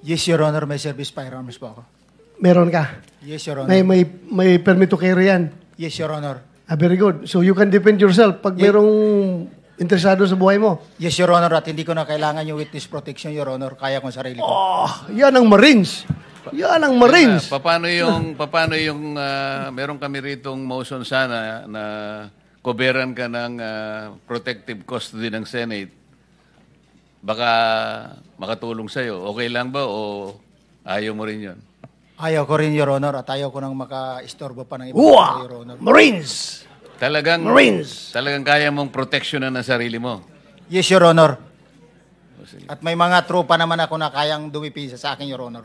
Yes, Your Honor. May service firearms po ako. Meron ka? Yes, Your Honor. May permit to carry yan? Yes, Your Honor. Very good. So you can defend yourself pag merong interesado sa buhay mo? Yes, Your Honor. At hindi ko na kailangan yung witness protection, Your Honor. Kaya kong sarili ko. Yan ang Marines. Yan ang Marines. Paano yung meron kami ritong motion sana na koberan ka ng protective custody ng Senate. Baka makatulong sa'yo. Okay lang ba o ayaw mo rin yun? Ayaw ko rin, Your Honor. At ayaw ko nang maka-istorbo pa ng iba, Your Honor. Marines! Talagang kaya mong proteksyonan ng sarili mo? Yes, Your Honor. At may mga tropa naman ako na kayang dumipisa sa akin, Your Honor.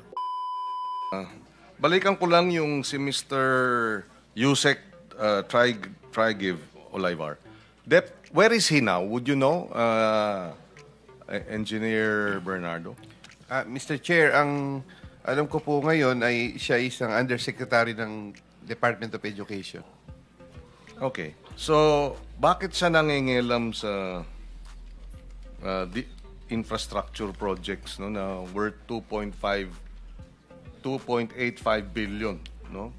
Balikan ko lang yung si Mr. Yusek Trigiv Olivar. Where is he now? Would you know, Engineer Bernardo? Mr. Chair, ang alam ko po ngayon ay siya isang undersecretary ng Department of Education. Okay. So, bakit siya nangingilam sa infrastructure projects no na worth 2.85 billion, no?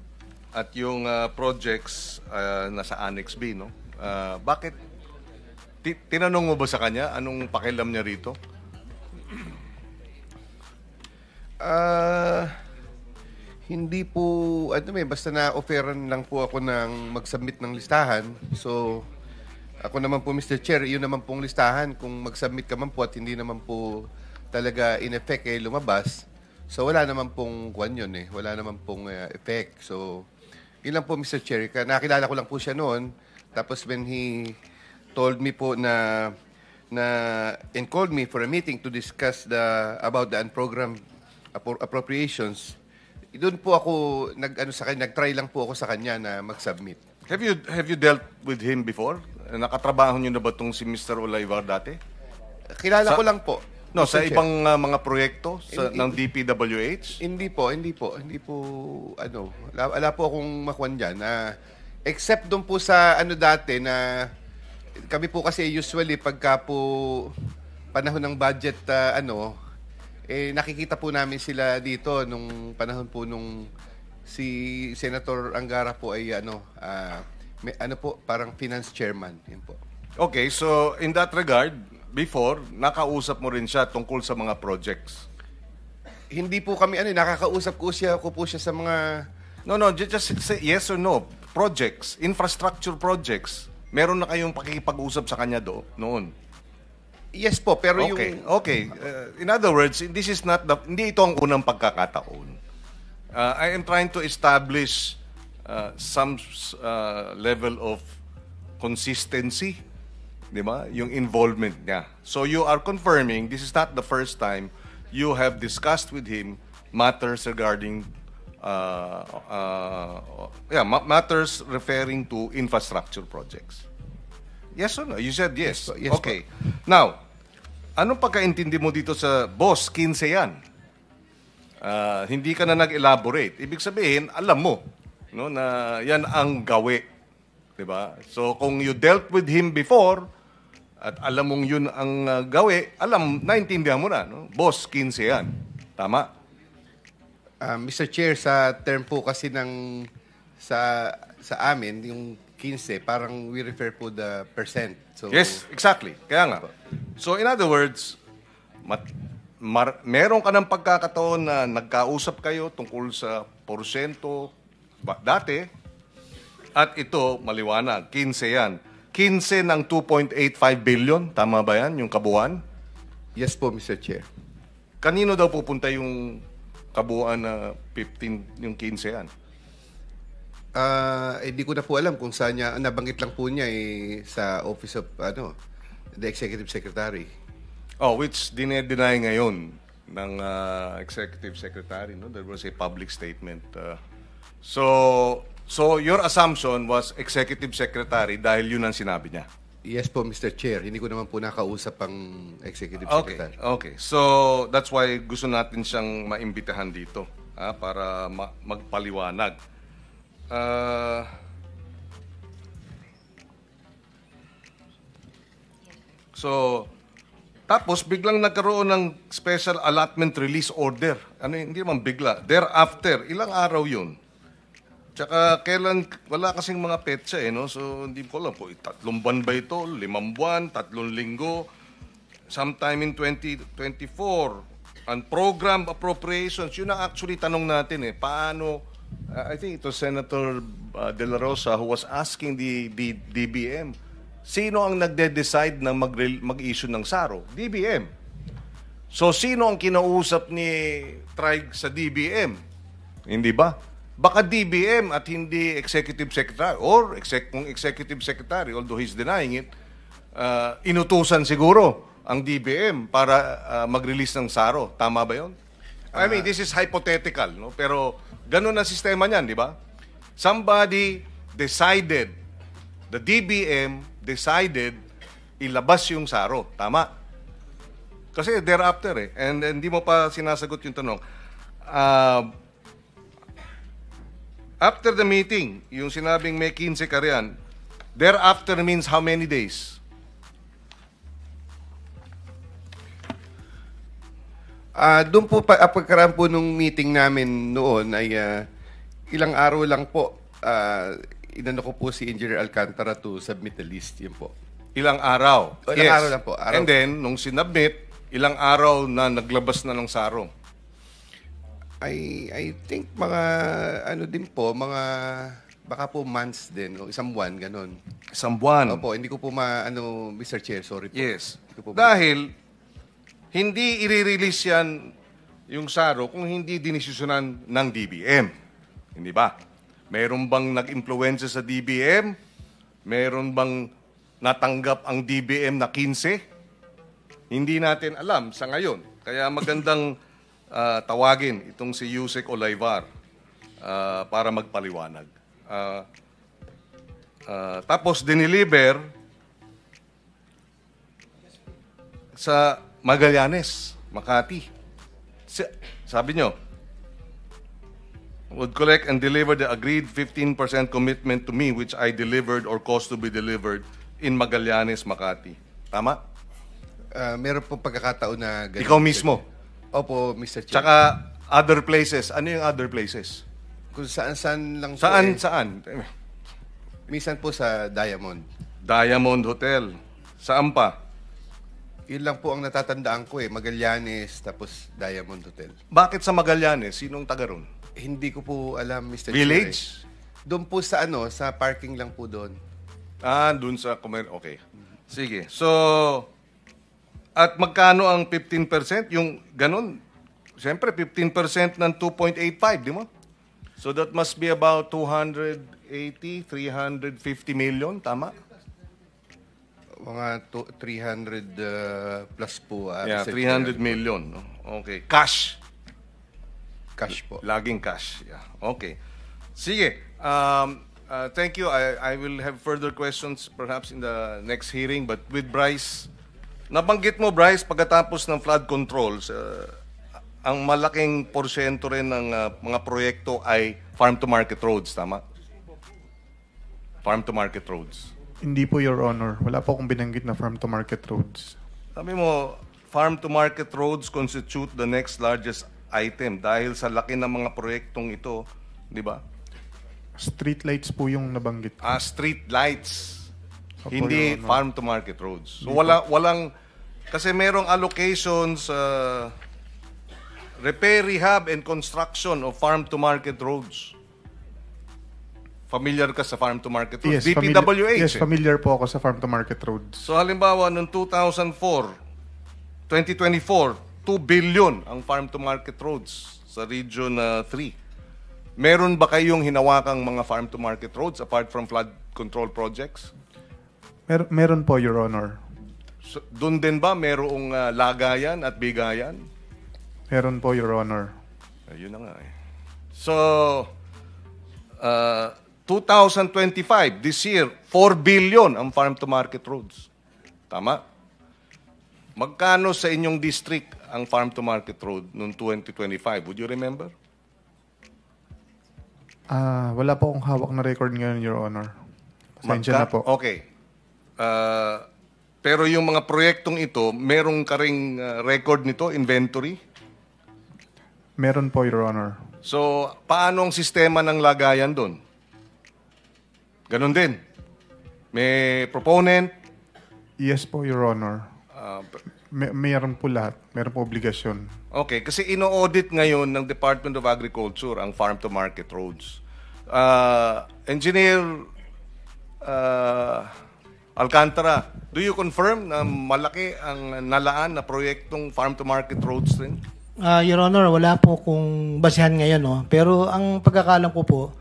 At yung projects nasa Annex B, no? Bakit tinanong mo ba sa kanya anong pakialam niya rito? Hindi po, basta na-offeran lang po ako ng mag-submit ng listahan. So, ako naman po, Mr. Chair, yun naman pong listahan. Kung mag-submit ka man po at hindi naman po talaga in effect lumabas, so wala naman pong kwan yun eh. Wala naman pong effect. So, yun lang po, Mr. Chair. Nakilala ko lang po siya noon. Tapos when he told me po and called me for a meeting to discuss about the unprogrammed appropriations, doon po ako nag-try lang po ako sa kanya na mag-submit. Have you dealt with him before? Nakatrabaho niyo na ba tong si Mr. Olivar dati? Kilala ko lang po. No, sa ibang mga proyekto ng DPWH? Hindi po, wala po akong makuha diyan except doon po sa dati na kami po kasi usually pagka po panahon ng budget nakikita po namin sila dito nung panahon po nung si Senator Angara po ay parang finance chairman. Yun po. Okay, so in that regard, before, nakausap mo rin siya tungkol sa mga projects? Hindi po kami, nakakausap ko po siya sa mga... No, just say yes or no. Projects, infrastructure projects, meron na kayong pakikipag-usap sa kanya noon? Yes po, pero Okay. In other words, this is hindi ito ang unang pagkakataon. I am trying to establish some level of consistency, di ba? Yung involvement niya. So you are confirming this is not the first time you have discussed with him matters regarding matters referring to infrastructure projects. Yes or no? You said yes. Yes okay. Now, anong pagkaintindi mo dito sa boss, 15 yan? Hindi ka na nag-elaborate. Ibig sabihin, alam mo no, na yan ang gawi. Diba? So, kung you dealt with him before, at alam mong yun ang gawi, naintindihan mo na. No? Boss, 15 yan. Tama? Mr. Chair, sa term po kasi sa amin, yung 15, parang we refer po the percent. So, yes, exactly. Kaya nga. So, in other words, meron ka ng pagkakataon na nagkausap kayo tungkol sa porsyento dati, at ito, maliwanag, 15 yan. 15 ng 2.85 billion, tama ba yan, yung kabuuan? Yes po, Mr. Chair. Kanino daw pupunta yung kabuuan na 15, yung 15 yan? Hindi ko na po alam kung saan niya, nabanggit lang po niya sa Office of, the Executive Secretary. Oh, which dinedeny ngayon ng Executive Secretary, no? There was a public statement. So your assumption was Executive Secretary dahil yun ang sinabi niya? Yes po, Mr. Chair. Hindi ko naman po nakausap ang Executive Secretary. Okay. So that's why gusto natin siyang maimbitahan dito para magpaliwanag. So, Tapos biglang nagkaroon ng special allotment release order. Ano yun? Hindi naman bigla. Thereafter, ilang araw yun? Tsaka kailan, wala kasing mga petsa eh, no? So hindi ko alam po, 3 buwan ba ito? 5 buwan? 3 linggo? Sometime in 2024. And program appropriations, yun ang actually tanong natin eh. Paano, I think it was Senator De La Rosa who was asking the DBM, sino ang nagde-decide na mag-issue ng SARO? DBM. So, sino ang kinausap ni Trig sa DBM? Hindi ba? Baka DBM at hindi Executive Secretary or kung Executive Secretary, although he's denying it, inutusan siguro ang DBM para mag-release ng SARO. Tama ba yun? I mean, this is hypothetical, no? Pero ganun ang sistema niyan, di ba? Somebody decided, the DBM decided ilabas yung SARO. Tama? Kasi thereafter eh. And hindi mo pa sinasagot yung tanong. After the meeting, yung sinabing may 15 ka riyan, thereafter means how many days? Doon po, pagkaraan po nung meeting namin noon ay ilang araw lang po, inano ko po si Engineer Alcantara to submit the list. Yun po. Ilang araw? Ilang araw lang po. Araw. And then, nung sinubmit, ilang araw na naglabas na ng SARO? I think mga, ano din po, mga, baka po months din, o isang buwan, ganun. Isang buwan. Opo, hindi ko po Mr. Chair, sorry po. Yes. Hindi ko po Dahil, hindi i-release yan yung SARO kung hindi dinisyonan ng DBM. Hindi ba? Meron bang nag-impluensya sa DBM? Meron bang natanggap ang DBM na 15? Hindi natin alam sa ngayon. Kaya magandang tawagin itong si Yusek Olayvar para magpaliwanag. Tapos diniliver sa Magallanes, Makati. Sabi nyo, would collect and deliver the agreed 15% commitment to me which I delivered or caused to be delivered in Magallanes, Makati. Tama? Meron po pagkakataon na ganun. Ikaw mismo? Opo, Mr. Chair. Tsaka other places. Ano yung other places? Kung saan-saan lang po. Saan? Minsan po sa Diamond. Diamond Hotel. Saan pa? Yun lang po ang natatandaan ko Magallanes, tapos Diamond Hotel. Bakit sa Magallanes? Sinong taga ron? Hindi ko po alam, Mr. Village? Chair. Doon po sa sa parking lang po doon. Dun sa okay. Sige. So, at magkano ang 15%? Yung ganun, siyempre 15% ng 2.85, di mo? So that must be about 280, 350 million, tama? Mga 300 plus po. Yeah, Mr. 300 Chair. million. No? Okay. Cash. Cash po. Laging cash. Yeah. Okay. Sige. Thank you. I will have further questions perhaps in the next hearing. But with Bryce, nabanggit mo, Bryce, pagkatapos ng flood controls, ang malaking porsyento rin ng mga proyekto ay farm-to-market roads, tama? Farm-to-market roads. Hindi po, Your Honor. Wala po akong binanggit na farm-to-market roads. Sabi mo, farm-to-market roads constitute the next largest item dahil sa laki ng mga proyektong ito, di ba? Street lights po yung nabanggit. Street lights. Opo, Hindi Your Honor. farm-to-market roads. So walang, kasi merong allocations, repair, rehab, and construction of farm-to-market roads. Familiar ka sa farm-to-market roads? DPWH. Yes, familiar po ako sa farm-to-market roads. So halimbawa, noong 2024, 2 billion ang farm-to-market roads sa Region 3. Meron ba kayong hinawakang mga farm-to-market roads apart from flood control projects? Meron po, Your Honor. So, doon din ba merong lagayan at bigayan? Meron po, Your Honor. Ayun na nga eh. So, 2025, this year, 4 billion ang farm-to-market roads. Tama? Magkano sa inyong district ang farm-to-market road noong 2025? Would you remember? Wala po akong hawak na record ngayon, Your Honor. Pasensya na po. Okay. Pero yung mga proyektong ito, meron ka ring record nito, inventory? Meron po, Your Honor. So, paano ang sistema ng lagayan doon? Ganon din. May proponent, Yes po, Your Honor. Meron po lahat. Meron po obligasyon. okay, kasi ino-audit ngayon ng Department of Agriculture ang farm-to-market roads. Engineer Alcantara, do you confirm na malaki ang nalaan na proyektong farm-to-market roads rin? Your Honor, wala po kung basehan ngayon, no? Pero ang pagkakalam ko po,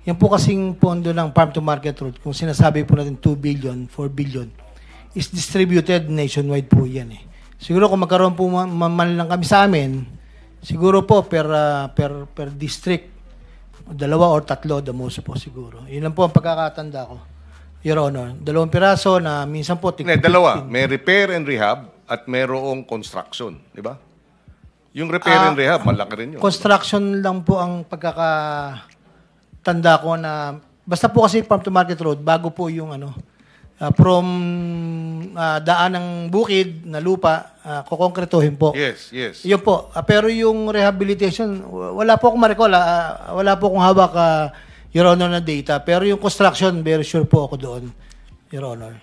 yan po kasing pondo ng farm to market road, kung sinasabi po natin 2 billion, 4 billion, is distributed nationwide po yan eh. Siguro kung magkaroon po man lang kami sa amin, siguro po per district, 2 or 3 the most po siguro. Yun lang po ang pagkakatanda ko, Your Honor. 2 piraso na minsan po... Hindi, dalawa. May repair and rehab at mayroong construction. Di ba? Yung repair and rehab, malaki rin yun. Construction lang po ang pagkakatanda ko na... Basta po kasi farm to market road, bago po yung from daan ng bukid na lupa, kukonkretohin po. Yes, yes. Yun po. Pero yung rehabilitation, wala po akong ma-recall. Wala po akong hawak, Your Honor, na data. Pero yung construction, very sure po ako doon, Your Honor.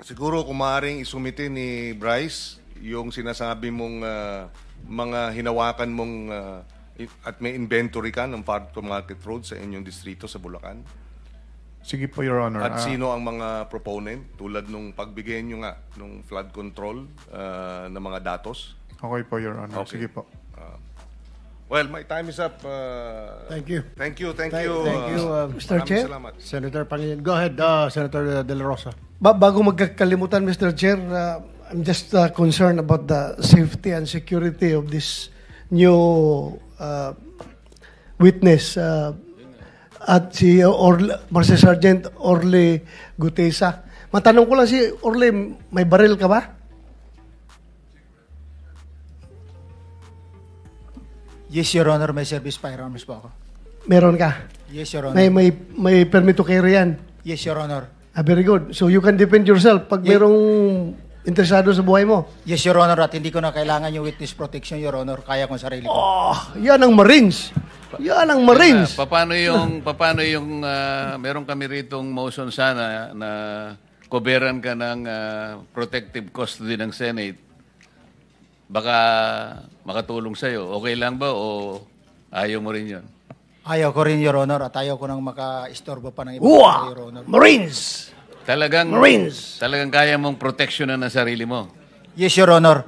Siguro kung maaaring isumite ni Bryce yung sinasabi mong mga hinawakan mong at may inventory ka ng farm-to-market road sa inyong distrito sa Bulacan. Sige po, Your Honor. At sino ang mga proponent tulad nung pagbigay nyo nga nung flood control ng mga datos? Okay po, Your Honor. Okay. Sige po. Well, my time is up. Thank you. Thank you. Thank you, Mr. Maraming Chair. salamat. Senator Pangilinan. Go ahead, Senator De La Rosa. Bago magkakalimutan, Mr. Chair, I'm just concerned about the safety and security of this new witness at si Master Sergeant Orly Gutesa. Matanong ko lang si Orly, may baril ka ba? Yes, Your Honor, may service firearms po ako. Meron ka? Yes, Your Honor. May permit to carry yan? Yes, Your Honor. Very good. So you can defend yourself pag merong interesado sa buhay mo. Yes, Your Honor, at hindi ko na kailangan yung witness protection, Your Honor. Kaya ko sarili ko. Oh, yan ang Marines. Yan ang Marines. Paano yung meron kami ritong motion sana na koberan ka ng protective custody ng Senate. Baka makatulong sa'yo. Okay lang ba o ayaw mo rin yun? Ayaw ko rin, Your Honor, at ayaw ko nang maka-istorbo pa ng iba, Your Honor. Marines! Talagang kaya mong proteksyonan ng sarili mo. Yes, Your Honor.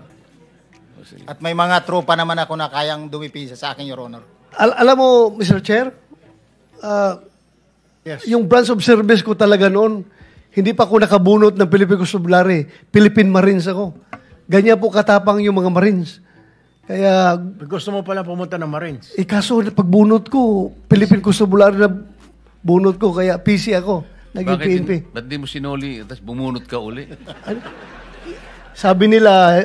At may mga tropa naman ako na kayang dumipisa sa akin, Your Honor. Alam mo, Mr. Chair, yung branch of service ko talaga noon, hindi pa ako nakabunot ng Philippine Constabulary. Philippine Marines ako. Ganyan po katapang yung mga Marines. Kaya... Gusto mo pala pumunta ng Marines? kaso pagbunot ko, Philippine Constabulary na bunot ko, kaya PC ako. Naging PNP. Ba't di mo sinuli, tapos bumunot ka uli? Sabi nila,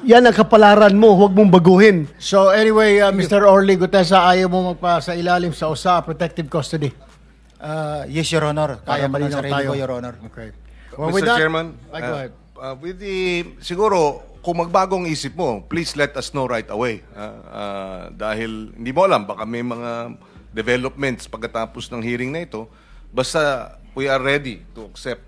yan ang kapalaran mo, huwag mong baguhin. So anyway, Mr. Orly Gutesa, ayaw mo magpa sa ilalim sa USA protective custody. Yes, Your Honor. Kaya pa ng malinaw sarili tayo. ko, Your Honor. Okay. Mr. Chairman, Go ahead. siguro, kung magbagong isip mo, please let us know right away. Dahil hindi mo alam, baka may mga developments pagkatapos ng hearing na ito. Basta we are ready to accept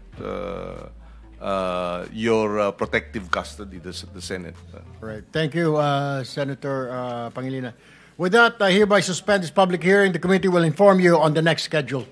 your protective custody, the Senate. Right. Thank you, Senator Pangilinan. With that, I hereby suspend this public hearing. The committee will inform you on the next schedule.